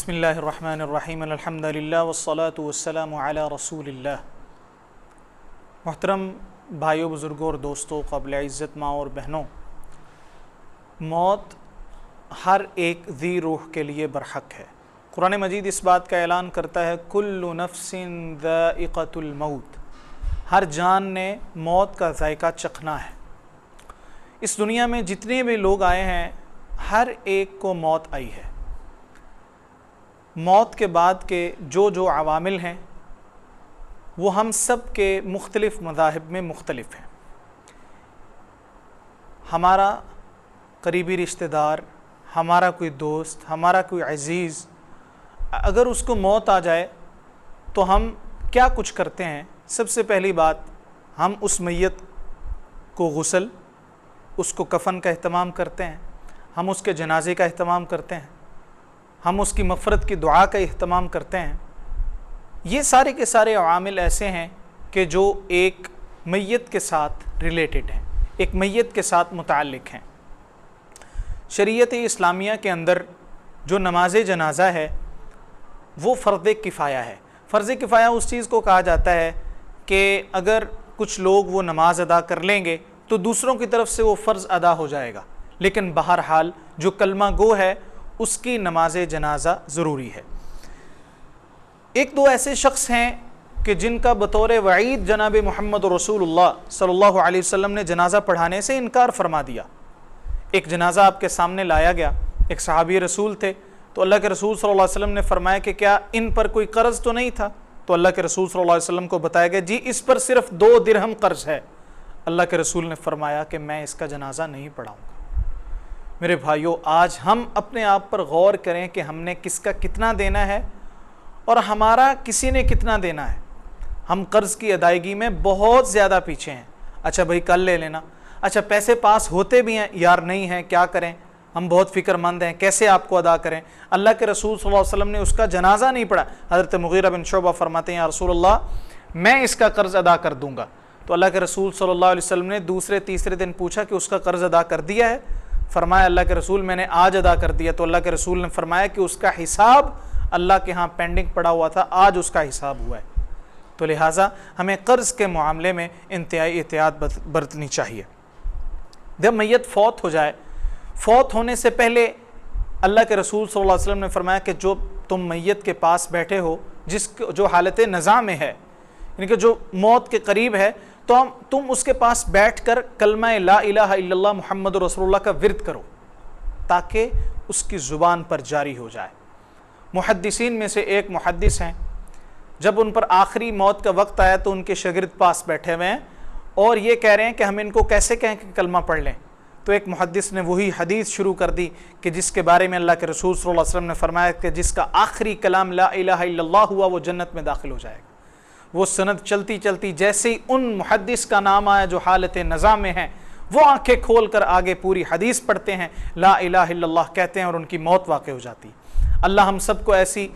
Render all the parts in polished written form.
بسم اللہ الرحمن الرحیم الحمد للہ والصلاة والسلام علی رسول اللہ۔ محترم بھائیوں، بزرگوں اور دوستوں، قابل عزت ماں اور بہنوں، موت ہر ایک ذی روح کے لیے برحق ہے۔ قرآن مجید اس بات کا اعلان کرتا ہے کل نفس ذائقۃ الموت، ہر جان نے موت کا ذائقہ چکھنا ہے۔ اس دنیا میں جتنے بھی لوگ آئے ہیں ہر ایک کو موت آئی ہے۔ موت کے بعد کے جو عوامل ہیں وہ ہم سب کے مختلف مذاہب میں مختلف ہیں۔ ہمارا قریبی رشتہ دار، ہمارا کوئی دوست، ہمارا کوئی عزیز، اگر اس کو موت آ جائے تو ہم کیا کچھ کرتے ہیں؟ سب سے پہلی بات، ہم اس میت کو غسل، اس کو کفن کا اہتمام کرتے ہیں، ہم اس کے جنازے کا اہتمام کرتے ہیں، ہم اس کی مغفرت کی دعا کا اہتمام کرتے ہیں۔ یہ سارے کے سارے عوامل ایسے ہیں کہ جو ایک میت کے ساتھ ریلیٹڈ ہیں، ایک میت کے ساتھ متعلق ہیں۔ شریعت اسلامیہ کے اندر جو نماز جنازہ ہے وہ فرض کفایہ ہے۔ فرض کفایہ اس چیز کو کہا جاتا ہے کہ اگر کچھ لوگ وہ نماز ادا کر لیں گے تو دوسروں کی طرف سے وہ فرض ادا ہو جائے گا، لیکن بہرحال جو کلمہ گو ہے اس کی نماز جنازہ ضروری ہے۔ ایک دو ایسے شخص ہیں کہ جن کا بطور وعید جناب محمد رسول اللہ صلی اللہ علیہ وسلم نے جنازہ پڑھانے سے انکار فرما دیا۔ ایک جنازہ آپ کے سامنے لایا گیا، ایک صحابی رسول تھے، تو اللہ کے رسول صلی اللہ علیہ وسلم نے فرمایا کہ کیا ان پر کوئی قرض تو نہیں تھا؟ تو اللہ کے رسول صلی اللہ علیہ وسلم کو بتایا گیا جی اس پر صرف 2 درہم قرض ہے۔ اللہ کے رسول نے فرمایا کہ میں اس کا جنازہ نہیں پڑھاؤں گا۔ میرے بھائیوں، آج ہم اپنے آپ پر غور کریں کہ ہم نے کس کا کتنا دینا ہے اور ہمارا کسی نے کتنا دینا ہے۔ ہم قرض کی ادائیگی میں بہت زیادہ پیچھے ہیں۔ اچھا بھائی کل لے لینا، اچھا پیسے پاس ہوتے بھی ہیں، یار نہیں ہیں، کیا کریں؟ ہم بہت فکر مند ہیں، کیسے آپ کو ادا کریں؟ اللہ کے رسول صلی اللہ علیہ وسلم نے اس کا جنازہ نہیں پڑھا۔ حضرت مغیرہ بن شعبہ فرماتے ہیں یا رسول اللہ میں اس کا قرض ادا کر دوں گا۔ تو اللہ کے رسول صلی اللہ علیہ وسلم نے دوسرے تیسرے دن پوچھا کہ اس کا قرض ادا کر دیا ہے؟ فرمایا اللہ کے رسول میں نے آج ادا کر دیا۔ تو اللہ کے رسول نے فرمایا کہ اس کا حساب اللہ کے ہاں پینڈنگ پڑا ہوا تھا، آج اس کا حساب ہوا ہے۔ تو لہٰذا ہمیں قرض کے معاملے میں انتہائی احتیاط برتنی چاہیے۔ جب میت فوت ہو جائے، فوت ہونے سے پہلے اللہ کے رسول صلی اللہ علیہ وسلم نے فرمایا کہ جو تم میت کے پاس بیٹھے ہو، جو حالت نزاع میں ہے، یعنی کہ جو موت کے قریب ہے، تو تم اس کے پاس بیٹھ کر کلمہ لا الہ الا اللہ محمد رسول اللہ کا ورد کرو تاکہ اس کی زبان پر جاری ہو جائے۔ محدثین میں سے ایک محدث ہیں، جب ان پر آخری موت کا وقت آیا تو ان کے شاگرد پاس بیٹھے ہوئے ہیں اور یہ کہہ رہے ہیں کہ ہم ان کو کیسے کہیں کہ کلمہ پڑھ لیں۔ تو ایک محدث نے وہی حدیث شروع کر دی کہ جس کے بارے میں اللہ کے رسول صلی اللہ علیہ وسلم نے فرمایا کہ جس کا آخری کلام لا الہ الا اللہ ہوا وہ جنت میں داخل ہو جائے گا۔ وہ سند چلتی چلتی جیسے ہی ان محدث کا نام آیا جو حالت نزاع میں ہیں، وہ آنکھیں کھول کر آگے پوری حدیث پڑھتے ہیں، لا الہ الا اللہ کہتے ہیں اور ان کی موت واقع ہو جاتی ہے۔ اللہ ہم سب کو ایسی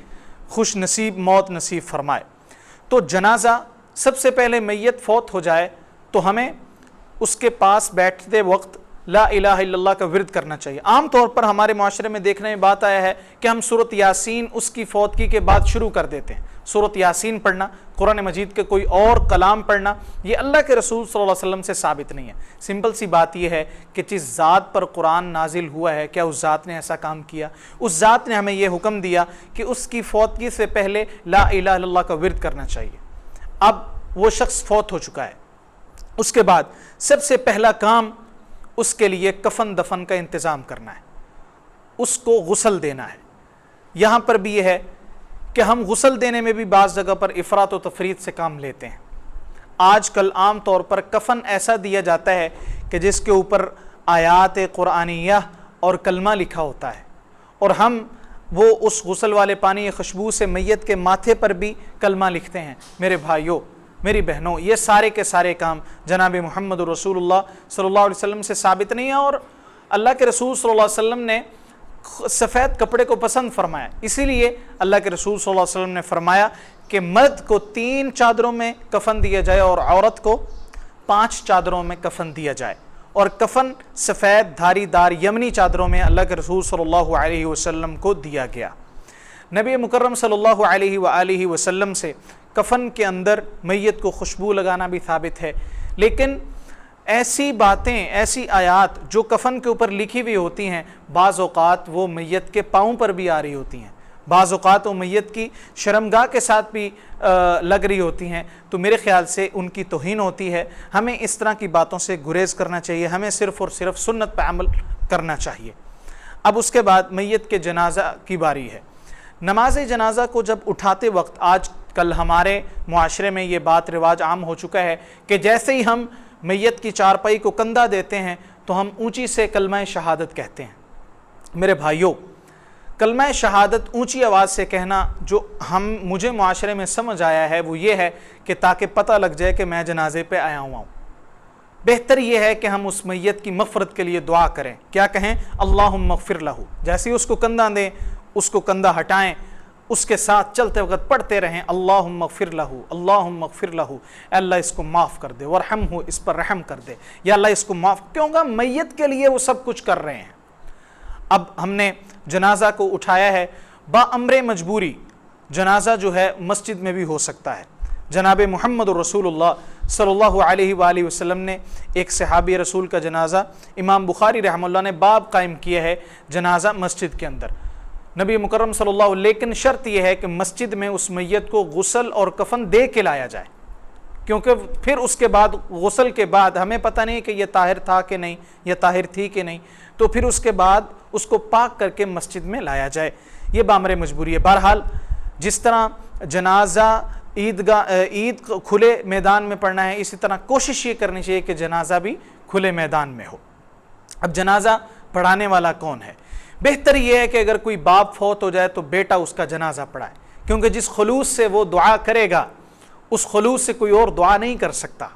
خوش نصیب موت نصیب فرمائے۔ تو جنازہ، سب سے پہلے میت فوت ہو جائے تو ہمیں اس کے پاس بیٹھتے وقت لا الہ الا اللہ کا ورد کرنا چاہیے۔ عام طور پر ہمارے معاشرے میں دیکھنے میں بات آیا ہے کہ ہم سورۃ یاسین اس کی فوتگی کے بعد شروع کر دیتے ہیں۔ سورۃ یاسین پڑھنا، قرآن مجید کے کوئی اور کلام پڑھنا، یہ اللہ کے رسول صلی اللہ علیہ وسلم سے ثابت نہیں ہے۔ سمپل سی بات یہ ہے کہ جس ذات پر قرآن نازل ہوا ہے، کیا اس ذات نے ایسا کام کیا؟ اس ذات نے ہمیں یہ حکم دیا کہ اس کی فوتگی سے پہلے لا الہ الا اللہ کا ورد کرنا چاہیے۔ اب وہ شخص فوت ہو چکا ہے، اس کے بعد سب سے پہلا کام اس کے لیے کفن دفن کا انتظام کرنا ہے، اس کو غسل دینا ہے۔ یہاں پر بھی یہ ہے کہ ہم غسل دینے میں بھی بعض جگہ پر افراط و تفریط سے کام لیتے ہیں۔ آج کل عام طور پر کفن ایسا دیا جاتا ہے کہ جس کے اوپر آیات قرآنیہ اور کلمہ لکھا ہوتا ہے، اور ہم وہ اس غسل والے پانی خوشبو سے میت کے ماتھے پر بھی کلمہ لکھتے ہیں۔ میرے بھائیوں، میری بہنوں، یہ سارے کے سارے کام جناب محمد رسول اللہ صلی اللہ علیہ وسلم سے ثابت نہیں ہے، اور اللہ کے رسول صلی اللہ علیہ وسلم نے سفید کپڑے کو پسند فرمایا۔ اسی لیے اللہ کے رسول صلی اللہ علیہ وسلم نے فرمایا کہ مرد کو 3 چادروں میں کفن دیا جائے اور عورت کو 5 چادروں میں کفن دیا جائے، اور کفن سفید دھاری دار یمنی چادروں میں اللہ کے رسول صلی اللہ علیہ وسلم کو دیا گیا۔ نبی مکرم صلی اللہ علیہ وآلہ وسلم سے کفن کے اندر میت کو خوشبو لگانا بھی ثابت ہے، لیکن ایسی باتیں، ایسی آیات جو کفن کے اوپر لکھی ہوئی ہوتی ہیں، بعض اوقات وہ میت کے پاؤں پر بھی آ رہی ہوتی ہیں، بعض اوقات وہ میت کی شرمگاہ کے ساتھ بھی لگ رہی ہوتی ہیں، تو میرے خیال سے ان کی توہین ہوتی ہے۔ ہمیں اس طرح کی باتوں سے گریز کرنا چاہیے، ہمیں صرف اور صرف سنت پہ عمل کرنا چاہیے۔ اب اس کے بعد میت کے جنازہ کی باری ہے۔ نماز جنازہ کو جب اٹھاتے وقت، آج کل ہمارے معاشرے میں یہ بات رواج عام ہو چکا ہے کہ جیسے ہی ہم میت کی چارپائی کو کندھا دیتے ہیں تو ہم اونچی سے کلمہ شہادت کہتے ہیں۔ میرے بھائیوں، کلمہ شہادت اونچی آواز سے کہنا جو مجھے معاشرے میں سمجھ آیا ہے وہ یہ ہے کہ تاکہ پتہ لگ جائے کہ میں جنازے پہ آیا ہوا ہوں۔ بہتر یہ ہے کہ ہم اس میت کی مغفرت کے لیے دعا کریں۔ کیا کہیں؟ اللہم اغفر لہ۔ جیسے ہی اس کو کندھا دیں، اس کو کندھا ہٹائیں، اس کے ساتھ چلتے وقت پڑھتے رہیں اللہم اغفر لہ، اللہم اغفر لہ، اے اللہ اس کو معاف کر دے، ورحمہ، اس پر رحم کر دے، یا اللہ اس کو معاف، کیونکہ میت کے لیے وہ سب کچھ کر رہے ہیں۔ اب ہم نے جنازہ کو اٹھایا ہے، با امر مجبوری جنازہ جو ہے مسجد میں بھی ہو سکتا ہے۔ جناب محمد رسول اللہ صلی اللہ علیہ وآلہ وسلم نے ایک صحابی رسول کا جنازہ، امام بخاری رحمہ اللہ نے باب قائم کیا ہے جنازہ مسجد کے اندر، نبی مکرم صلی اللہ علیہ، لیکن شرط یہ ہے کہ مسجد میں اس میت کو غسل اور کفن دے کے لایا جائے، کیونکہ پھر اس کے بعد غسل کے بعد ہمیں پتہ نہیں کہ یہ طاہر تھا کہ نہیں، یہ طاہر تھی کہ نہیں، تو پھر اس کے بعد اس کو پاک کر کے مسجد میں لایا جائے۔ یہ بامر مجبوری ہے۔ بہرحال جس طرح جنازہ عید کھلے میدان میں پڑھنا ہے، اسی طرح کوشش یہ کرنی چاہیے کہ جنازہ بھی کھلے میدان میں ہو۔ اب جنازہ پڑھانے والا کون ہے؟ بہتر یہ ہے کہ اگر کوئی باپ فوت ہو جائے تو بیٹا اس کا جنازہ پڑھائے، کیونکہ جس خلوص سے وہ دعا کرے گا اس خلوص سے کوئی اور دعا نہیں کر سکتا۔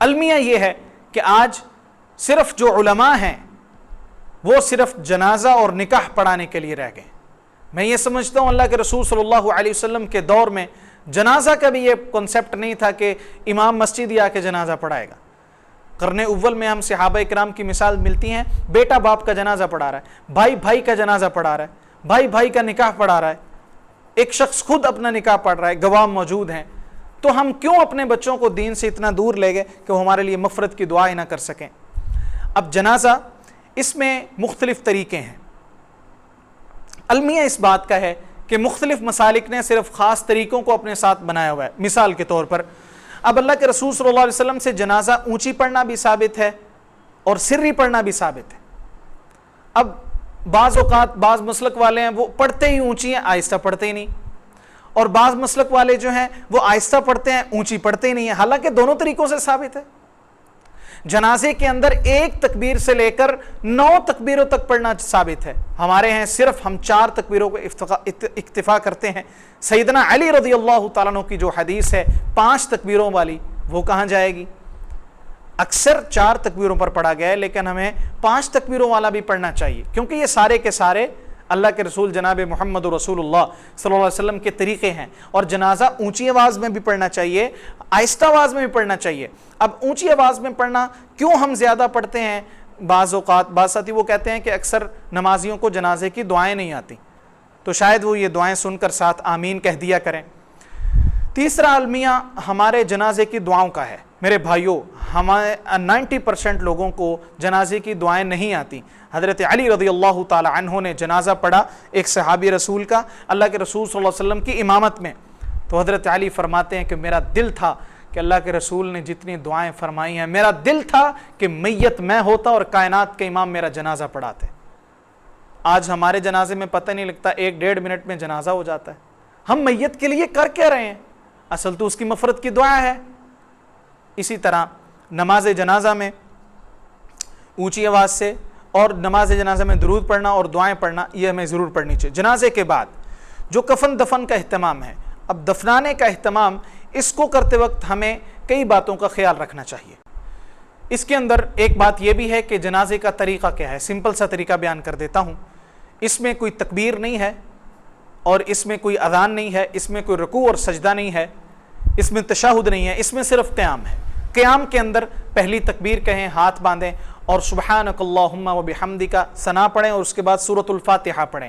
المیہ یہ ہے کہ آج صرف جو علماء ہیں وہ صرف جنازہ اور نکاح پڑھانے کے لیے رہ گئے۔ میں یہ سمجھتا ہوں اللہ کے رسول صلی اللہ علیہ وسلم کے دور میں جنازہ کا بھی یہ کنسیپٹ نہیں تھا کہ امام مسجد ہی آ کے جنازہ پڑھائے گا۔ قرن اول میں ہم صحابہ اکرام کی مثال ملتی ہیں، بیٹا باپ کا جنازہ پڑھا رہا ہے، بھائی بھائی کا جنازہ پڑھا رہا ہے، بھائی بھائی کا نکاح پڑھا رہا ہے، ایک شخص خود اپنا نکاح پڑھ رہا ہے، گواہ موجود ہیں۔ تو ہم کیوں اپنے بچوں کو دین سے اتنا دور لے گئے کہ وہ ہمارے لیے مغفرت کی دعا ہی نہ کر سکیں؟ اب جنازہ، اس میں مختلف طریقے ہیں۔ المیہ اس بات کا ہے کہ مختلف مسالک نے صرف خاص طریقوں کو اپنے ساتھ بنایا ہوا ہے۔ مثال کے طور پر اب اللہ کے رسول صلی اللہ علیہ وسلم سے جنازہ اونچی پڑھنا بھی ثابت ہے اور سری پڑھنا بھی ثابت ہے۔ اب بعض اوقات بعض مسلک والے ہیں وہ پڑھتے ہی اونچی ہیں، آہستہ پڑھتے ہی نہیں، اور بعض مسلک والے جو ہیں وہ آہستہ پڑھتے ہیں، اونچی پڑھتے ہی نہیں ہیں، حالانکہ دونوں طریقوں سے ثابت ہے۔ جنازے کے اندر ایک تکبیر سے لے کر 9 تکبیروں تک پڑھنا ثابت ہے۔ ہمارے ہیں صرف ہم 4 تکبیروں کو اکتفا کرتے ہیں۔ سیدنا علی رضی اللہ تعالیٰ عنہ کی جو حدیث ہے 5 تکبیروں والی، وہ کہاں جائے گی؟ اکثر 4 تکبیروں پر پڑھا گیا ہے، لیکن ہمیں 5 تکبیروں والا بھی پڑھنا چاہیے، کیونکہ یہ سارے کے سارے اللہ کے رسول جناب محمد رسول اللہ صلی اللہ علیہ وسلم کے طریقے ہیں۔ اور جنازہ اونچی آواز میں بھی پڑھنا چاہیے، آہستہ آواز میں بھی پڑھنا چاہیے۔ اب اونچی آواز میں پڑھنا کیوں ہم زیادہ پڑھتے ہیں؟ بعض اوقات بعض ساتھی وہ کہتے ہیں کہ اکثر نمازیوں کو جنازے کی دعائیں نہیں آتی، تو شاید وہ یہ دعائیں سن کر ساتھ آمین کہہ دیا کریں۔ تیسرا المیہ ہمارے جنازے کی دعاؤں کا ہے۔ میرے بھائیوں، ہمارے 90% لوگوں کو جنازے کی دعائیں نہیں آتی۔ حضرت علی رضی اللہ تعالی عنہ نے جنازہ پڑھا ایک صحابی رسول کا اللہ کے رسول صلی اللہ علیہ وسلم کی امامت میں، تو حضرت علی فرماتے ہیں کہ میرا دل تھا کہ اللہ کے رسول نے جتنی دعائیں فرمائی ہیں، میرا دل تھا کہ میت میں ہوتا اور کائنات کے امام میرا جنازہ پڑھاتے۔ آج ہمارے جنازے میں پتہ نہیں لگتا، 1-1.5 منٹ میں جنازہ ہو جاتا ہے۔ ہم میت کے لیے کر کیا رہے ہیں؟ اصل تو اس کی مغفرت کی دعا ہے۔ اسی طرح نماز جنازہ میں اونچی آواز سے اور نماز جنازہ میں درود پڑھنا اور دعائیں پڑھنا یہ ہمیں ضرور پڑھنی چاہیے۔ جنازے کے بعد جو کفن دفن کا اہتمام ہے، اب دفنانے کا اہتمام، اس کو کرتے وقت ہمیں کئی باتوں کا خیال رکھنا چاہیے۔ اس کے اندر ایک بات یہ بھی ہے کہ جنازے کا طریقہ کیا ہے، سمپل سا طریقہ بیان کر دیتا ہوں۔ اس میں کوئی تکبیر نہیں ہے اور اس میں کوئی اذان نہیں ہے، اس میں کوئی رکوع اور سجدہ نہیں ہے، اس میں تشہد نہیں ہے، اس میں صرف قیام ہے۔ قیام کے اندر پہلی تکبیر کہیں، ہاتھ باندھیں اور سبحانک اللہم و بحمدک ثنا پڑھیں، اور اس کے بعد سورۃ الفاتحہ پڑھیں۔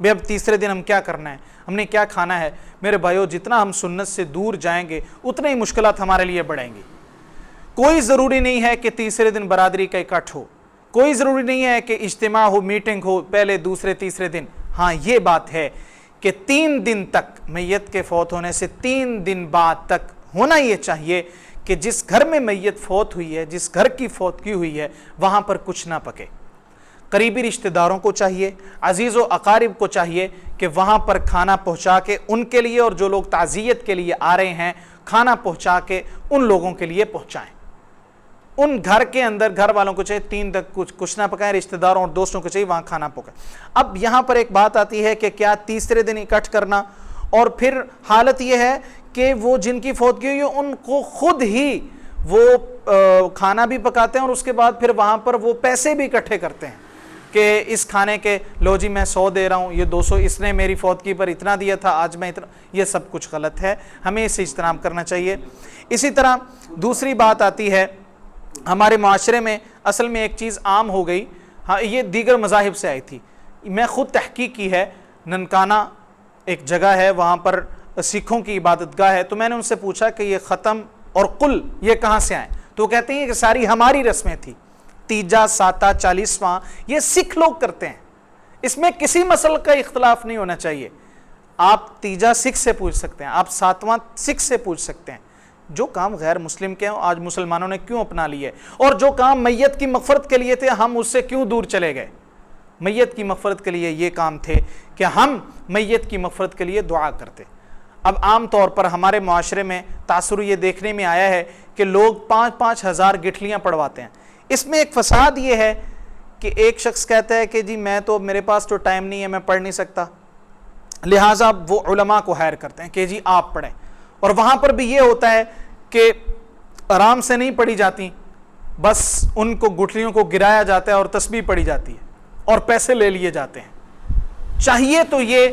بھئی اب تیسرے دن ہم کیا کرنا ہے، ہم نے کیا کھانا ہے؟ میرے بھائیو، جتنا ہم سنت سے دور جائیں گے اتنے ہی مشکلات ہمارے لیے بڑھیں گی۔ کوئی ضروری نہیں ہے کہ تیسرے دن برادری کا اکٹھ ہو، کوئی ضروری نہیں ہے کہ اجتماع ہو، میٹنگ ہو پہلے دوسرے تیسرے دن۔ ہاں یہ بات ہے کہ 3 دن تک، میت کے فوت ہونے سے 3 دن بعد تک ہونا یہ چاہیے کہ جس گھر میں میت فوت ہوئی ہے، جس گھر کی فوتگی ہوئی ہے، وہاں پر کچھ نہ پکے۔ قریبی رشتہ داروں کو چاہیے، عزیز و اقارب کو چاہیے کہ وہاں پر کھانا پہنچا کے ان کے لیے، اور جو لوگ تعزیت کے لیے آ رہے ہیں کھانا پہنچا کے ان لوگوں کے لیے پہنچائیں۔ ان گھر کے اندر گھر والوں کو چاہیے 3 تک کچھ نہ پکائیں، رشتہ داروں اور دوستوں کو چاہیے وہاں کھانا پکائیں۔ اب یہاں پر ایک بات آتی ہے کہ کیا تیسرے دن اکٹھ کرنا، اور پھر حالت یہ ہے کہ وہ جن کی فوتگی ہوئی ہے ان کو خود ہی وہ کھانا بھی پکاتے ہیں، اور اس کے بعد پھر وہاں پر وہ پیسے بھی اکٹھے کرتے ہیں کہ اس کھانے کے لو جی میں 100 دے رہا ہوں، یہ 200 اس نے میری فوتگی پر اتنا دیا تھا، آج میں اتنا۔ یہ سب کچھ غلط ہے، ہمیں اس سے اجتناب کرنا چاہیے۔ اسی طرح دوسری بات آتی ہے، ہمارے معاشرے میں اصل میں ایک چیز عام ہو گئی، ہاں یہ دیگر مذاہب سے آئی تھی، میں خود تحقیق کی ہے۔ ننکانہ ایک جگہ ہے، وہاں پر سکھوں کی عبادت گاہ ہے، تو میں نے ان سے پوچھا کہ یہ ختم اور قل یہ کہاں سے آئیں؟ تو وہ کہتے ہیں کہ ساری ہماری رسمیں تھی، تیجا، ساتا، 40واں یہ سکھ لوگ کرتے ہیں، اس میں کسی مسئلہ کا اختلاف نہیں ہونا چاہیے۔ آپ تیجا سکھ سے پوچھ سکتے ہیں، آپ 7واں سکھ سے پوچھ سکتے ہیں۔ جو کام غیر مسلم کے ہیں آج مسلمانوں نے کیوں اپنا لیے، اور جو کام میت کی مغفرت کے لیے تھے ہم اس سے کیوں دور چلے گئے؟ میت کی مغفرت کے لیے یہ کام تھے کہ ہم میت کی مغفرت کے لیے دعا کرتے۔ اب عام طور پر ہمارے معاشرے میں تاثر یہ دیکھنے میں آیا ہے کہ لوگ 5-5 ہزار گٹھلیاں پڑھواتے ہیں۔ اس میں ایک فساد یہ ہے کہ ایک شخص کہتا ہے کہ جی میں تو، میرے پاس تو ٹائم نہیں ہے، میں پڑھ نہیں سکتا، لہٰذا وہ علماء کو ہائر کرتے ہیں کہ جی آپ پڑھیں، اور وہاں پر بھی یہ ہوتا ہے کہ آرام سے نہیں پڑھی جاتی، بس ان کو گٹھلیوں کو گرایا جاتا ہے اور تسبیح پڑھی جاتی ہے اور پیسے لے لیے جاتے ہیں۔ چاہیے تو یہ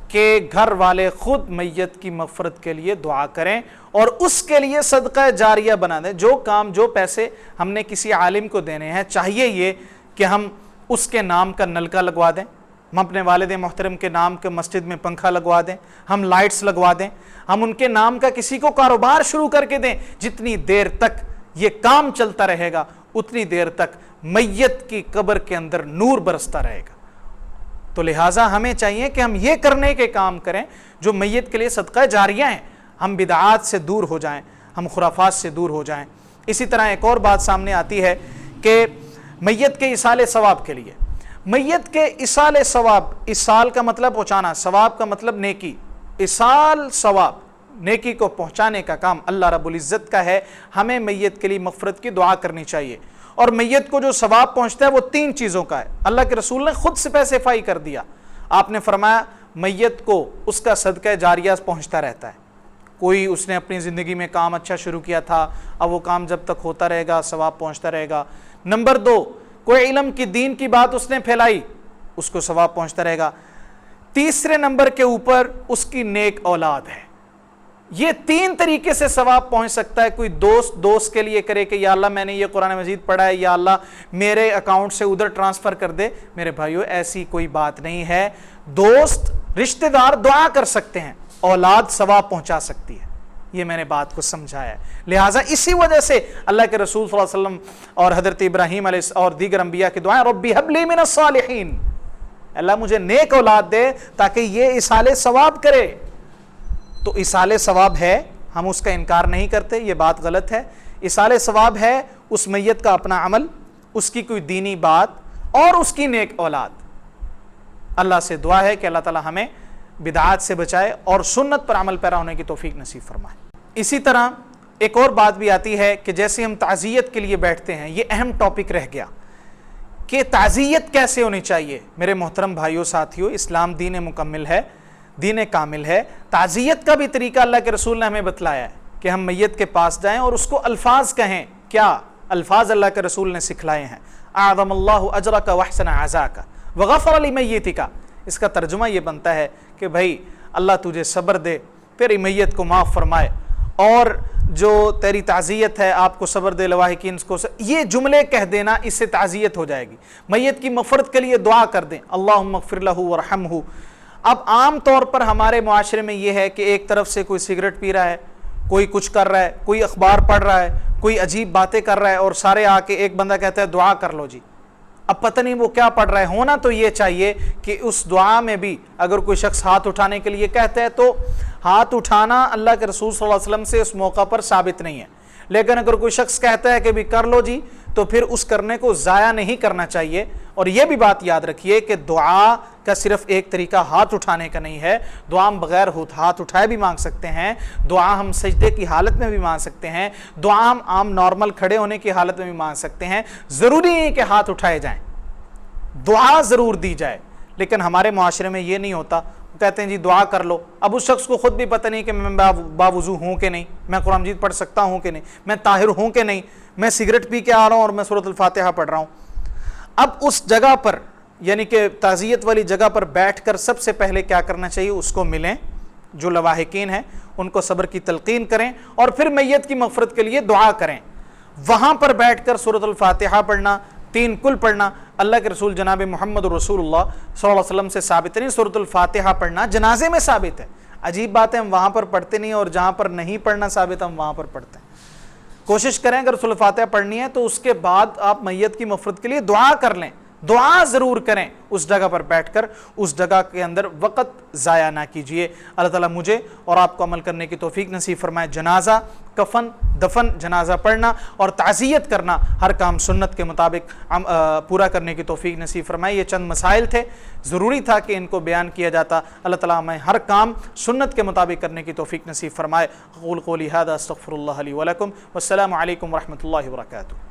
کہ گھر والے خود میت کی مغفرت کے لیے دعا کریں اور اس کے لیے صدقہ جاریہ بنا دیں۔ جو کام، جو پیسے ہم نے کسی عالم کو دینے ہیں، چاہیے یہ کہ ہم اس کے نام کا نلکا لگوا دیں، ہم اپنے والد محترم کے نام کے مسجد میں پنکھا لگوا دیں، ہم لائٹس لگوا دیں، ہم ان کے نام کا کسی کو کاروبار شروع کر کے دیں۔ جتنی دیر تک یہ کام چلتا رہے گا اتنی دیر تک میت کی قبر کے اندر نور برستا رہے گا۔ تو لہٰذا ہمیں چاہیے کہ ہم یہ کرنے کے کام کریں جو میت کے لیے صدقہ جاریہ ہیں، ہم بدعات سے دور ہو جائیں، ہم خرافات سے دور ہو جائیں۔ اسی طرح ایک اور بات سامنے آتی ہے کہ میت کے ایصال ثواب کے لیے، میت کے ایصال ثواب، ایصال کا مطلب پہنچانا، ثواب کا مطلب نیکی، ایصال ثواب، نیکی کو پہنچانے کا کام اللہ رب العزت کا ہے۔ ہمیں میت کے لیے مغفرت کی دعا کرنی چاہیے، اور میت کو جو ثواب پہنچتا ہے وہ 3 چیزوں کا ہے۔ اللہ کے رسول نے خود اسپیسیفائی کر دیا، آپ نے فرمایا میت کو اس کا صدقہ جاریہ پہنچتا رہتا ہے۔ کوئی اس نے اپنی زندگی میں کام اچھا شروع کیا تھا، اب وہ کام جب تک ہوتا رہے گا ثواب پہنچتا رہے گا۔ نمبر 2، کوئی علم کی دین کی بات اس نے پھیلائی، اس کو ثواب پہنچتا رہے گا۔ تیسرے نمبر کے اوپر اس کی نیک اولاد ہے۔ یہ 3 طریقے سے ثواب پہنچ سکتا ہے۔ کوئی دوست کے لیے کرے کہ یا اللہ میں نے یہ قرآن مجید پڑھا ہے، یا اللہ میرے اکاؤنٹ سے ادھر ٹرانسفر کر دے۔ میرے بھائیو ایسی کوئی بات نہیں ہے، دوست رشتہ دار دعا کر سکتے ہیں، اولاد ثواب پہنچا سکتی ہے، یہ میں نے بات کو سمجھایا ہے۔ لہٰذا اسی وجہ سے اللہ کے رسول صلی اللہ علیہ وسلم اور حضرت ابراہیم علیہ اور دیگر انبیاء کی دعائیں، ربی ہب لی من الصالحین، اللہ مجھے نیک اولاد دے تاکہ یہ ایصال ثواب کرے۔ تو ایصال ثواب ہے، ہم اس کا انکار نہیں کرتے، یہ بات غلط ہے۔ ایصال ثواب ہے اس میت کا اپنا عمل، اس کی کوئی دینی بات اور اس کی نیک اولاد۔ اللہ سے دعا ہے کہ اللہ تعالی ہمیں بدعات سے بچائے اور سنت پر عمل پیرا ہونے کی توفیق نصیب فرمائے۔ اسی طرح ایک اور بات بھی آتی ہے کہ جیسے ہم تعزیت کے لیے بیٹھتے ہیں، یہ اہم ٹاپک رہ گیا کہ تعزیت کیسے ہونی چاہیے۔ میرے محترم بھائیوں ساتھیوں، اسلام دین مکمل ہے، دین کامل ہے۔ تعزیت کا بھی طریقہ اللہ کے رسول نے ہمیں بتلایا ہے کہ ہم میت کے پاس جائیں اور اس کو الفاظ کہیں۔ کیا الفاظ اللہ کے رسول نے سکھلائے ہیں؟ اعظم اللہ اجرک واحسن عزاک وغفر لمیتک۔ اس کا ترجمہ یہ بنتا ہے کہ بھائی اللہ تجھے صبر دے، تیری میت کو معاف فرمائے اور جو تیری تعزیت ہے آپ کو صبر دے لواحقین کو، یہ جملے کہہ دینا اس سے تعزیت ہو جائے گی۔ میت کی مغفرت کے لیے دعا کر دیں، اللہم اغفر لہ ورحمہ۔ اب عام طور پر ہمارے معاشرے میں یہ ہے کہ ایک طرف سے کوئی سگریٹ پی رہا ہے، کوئی کچھ کر رہا ہے، کوئی اخبار پڑھ رہا ہے، کوئی عجیب باتیں کر رہا ہے، اور سارے آ کے ایک بندہ کہتا ہے دعا کر لو جی۔ اب پتہ نہیں وہ کیا پڑھ رہا ہے۔ ہونا تو یہ چاہیے کہ اس دعا میں بھی اگر کوئی شخص ہاتھ اٹھانے کے لیے کہتا ہے تو ہاتھ اٹھانا اللہ کے رسول صلی اللہ علیہ وسلم سے اس موقع پر ثابت نہیں ہے، لیکن اگر کوئی شخص کہتا ہے کہ بھی کر لو جی تو پھر اس کرنے کو ضائع نہیں کرنا چاہیے۔ اور یہ بھی بات یاد رکھیے کہ دعا کا صرف ایک طریقہ ہاتھ اٹھانے کا نہیں ہے، دعا ہم بغیر ہاتھ اٹھائے بھی مانگ سکتے ہیں، دعا ہم سجدے کی حالت میں بھی مانگ سکتے ہیں، دعا ہم عام نارمل کھڑے ہونے کی حالت میں بھی مانگ سکتے ہیں۔ ضروری نہیں کہ ہاتھ اٹھائے جائیں، دعا ضرور دی جائے، لیکن ہمارے معاشرے میں یہ نہیں ہوتا۔ وہ کہتے ہیں جی دعا کر لو، اب اس شخص کو خود بھی پتہ نہیں کہ میں باوضو ہوں کہ نہیں، میں قرآن مجید پڑھ سکتا ہوں کہ نہیں، میں طاہر ہوں کہ نہیں، میں سگریٹ پی کے آ رہا ہوں اور میں سورۃ الفاتحہ پڑھ رہا ہوں۔ اب اس جگہ پر یعنی کہ تعزیت والی جگہ پر بیٹھ کر سب سے پہلے کیا کرنا چاہیے، اس کو ملیں، جو لواحقین ہیں ان کو صبر کی تلقین کریں، اور پھر میت کی مغفرت کے لیے دعا کریں۔ وہاں پر بیٹھ کر سورۃ الفاتحہ پڑھنا، 3 کل پڑھنا اللہ کے رسول جناب محمد رسول اللہ صلی اللہ علیہ وسلم سے ثابت نہیں۔ سورۃ الفاتحہ پڑھنا جنازے میں ثابت ہے۔ عجیب بات ہے ہم وہاں پر پڑھتے نہیں، اور جہاں پر نہیں پڑھنا ثابت ہم وہاں پر پڑھتے ہیں۔ کوشش کریں اگر سورۃ الفاتحہ پڑھنی ہے تو اس کے بعد آپ میت کی مغفرت کے لیے دعا کر لیں، دعا ضرور کریں اس جگہ پر بیٹھ کر، اس جگہ کے اندر وقت ضائع نہ کیجیے۔ اللہ تعالیٰ مجھے اور آپ کو عمل کرنے کی توفیق نصیب فرمائے۔ جنازہ، کفن، دفن، جنازہ پڑھنا اور تعزیت کرنا، ہر کام سنت کے مطابق پورا کرنے کی توفیق نصیب فرمائے۔ یہ چند مسائل تھے، ضروری تھا کہ ان کو بیان کیا جاتا۔ اللہ تعالیٰ ہمیں ہر کام سنت کے مطابق کرنے کی توفیق نصیب فرمائے۔ اقول قولی ھذا استغفر اللہ لی ولکم، والسلام علیکم ورحمۃ اللہ وبرکاتہ۔